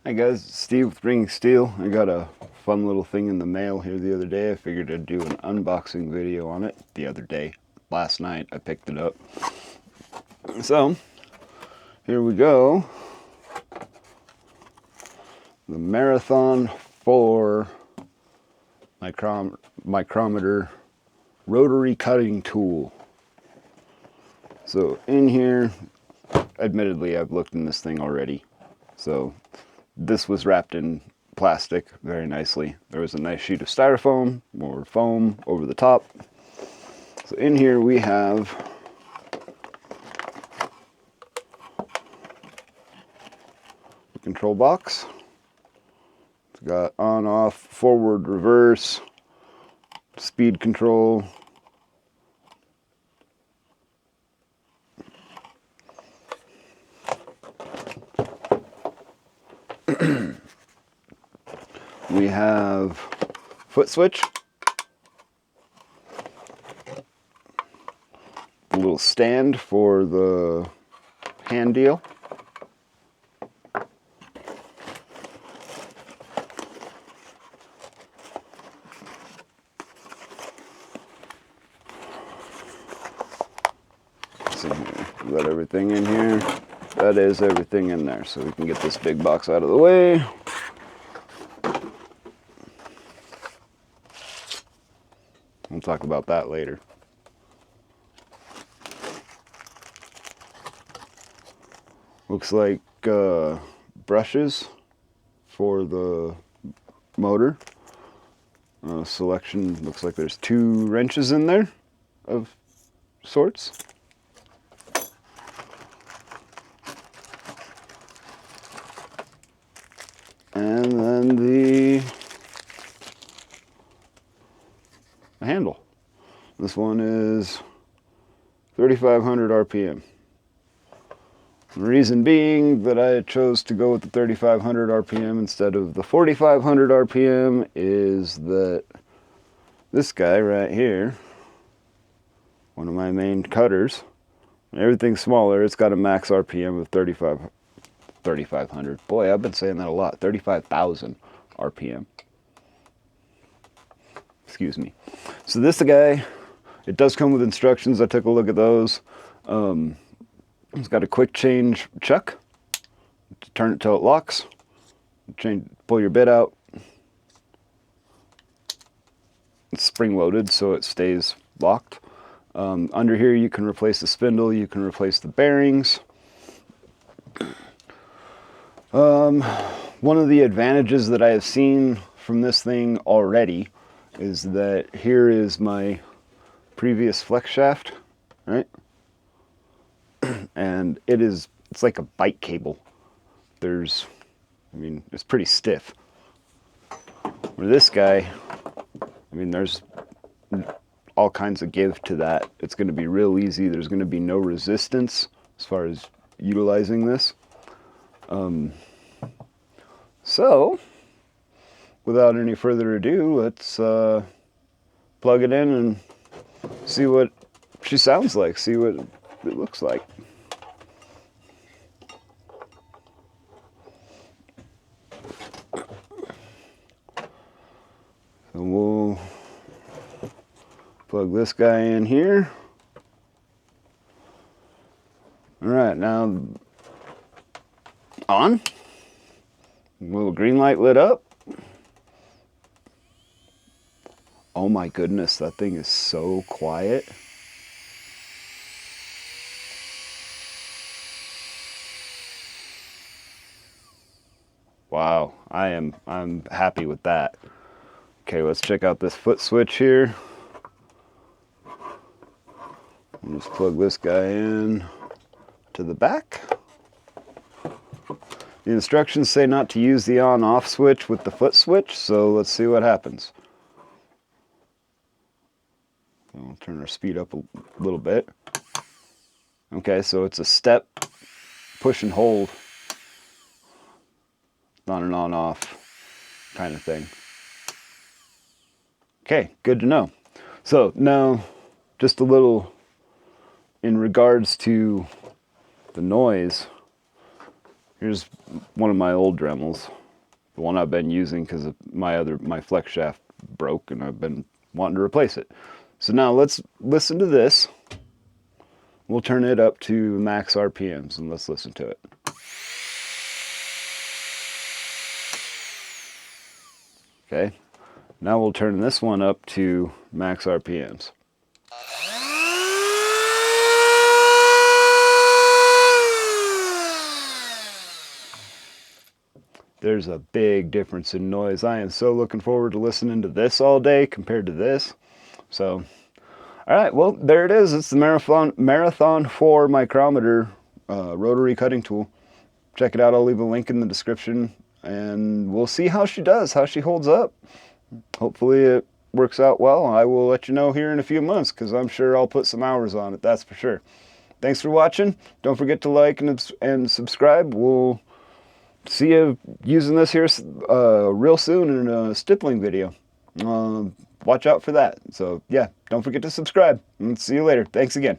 Hi guys, it's Steve with Ring Steel. I got a fun little thing in the mail here the other day. I figured I'd do an unboxing video on it the other day. Last night I picked it up. So, here we go. The Marathon 4 micromotor rotary cutting tool. So in here, admittedly I've looked in this thing already. So this was wrapped in plastic very nicely. There was a nice sheet of styrofoam or foam over the top. So in here we have the control box. It's got on, off, forward, reverse, speed control. We have foot switch, a little stand for the hand deal, see here, we got everything in here. That is everything in there, so we can get this big box out of the way. We'll talk about that later. Looks like brushes for the motor. Selection, looks like there's 2 wrenches in there of sorts. And then the handle. This one is 3,500 RPM. The reason being that I chose to go with the 3,500 RPM instead of the 4,500 RPM is that this guy right here, one of my main cutters, everything's smaller, it's got a max RPM of 3,500. Boy, I've been saying that a lot. 35,000 RPM. Excuse me. So this guy, it does come with instructions. I took a look at those. It's got a quick change chuck to turn it till it locks. Pull your bit out. It's spring loaded, so it stays locked. Under here you can replace the spindle, you can replace the bearings. One of the advantages that I have seen from this thing already is that here is my previous flex shaft, right? And it's like a bike cable. It's pretty stiff. Where this guy, there's all kinds of give to that. It's going to be real easy. There's going to be no resistance as far as utilizing this. So, without any further ado, let's plug it in and see what she sounds like, see what it looks like. So we'll plug this guy in here. All right, now on. Little green light lit up. Oh my goodness, that thing is so quiet. Wow, I'm happy with that. Okay, let's check out this foot switch here. I'll just plug this guy in to the back. The instructions say not to use the on-off switch with the foot switch, so let's see what happens. We'll turn our speed up a little bit. Okay, so it's a step, push and hold, not an on-off kind of thing. Okay, good to know. So now, just a little in regards to the noise. Here's one of my old Dremels, the one I've been using because my flex shaft broke and I've been wanting to replace it. So now let's listen to this. We'll turn it up to max RPMs and let's listen to it. Okay, now we'll turn this one up to max RPMs. There's a big difference in noise. I am so looking forward to listening to this all day compared to this. So, all right, well, there it is. It's the Marathon 4 micrometer rotary cutting tool. Check it out. I'll leave a link in the description, and we'll see how she does, how she holds up. Hopefully it works out well. I will let you know here in a few months because I'm sure I'll put some hours on it, that's for sure. Thanks for watching. Don't forget to like and subscribe. We'll see you using this here real soon in a stippling video. Watch out for that. So yeah, don't forget to subscribe. And see you later. Thanks again.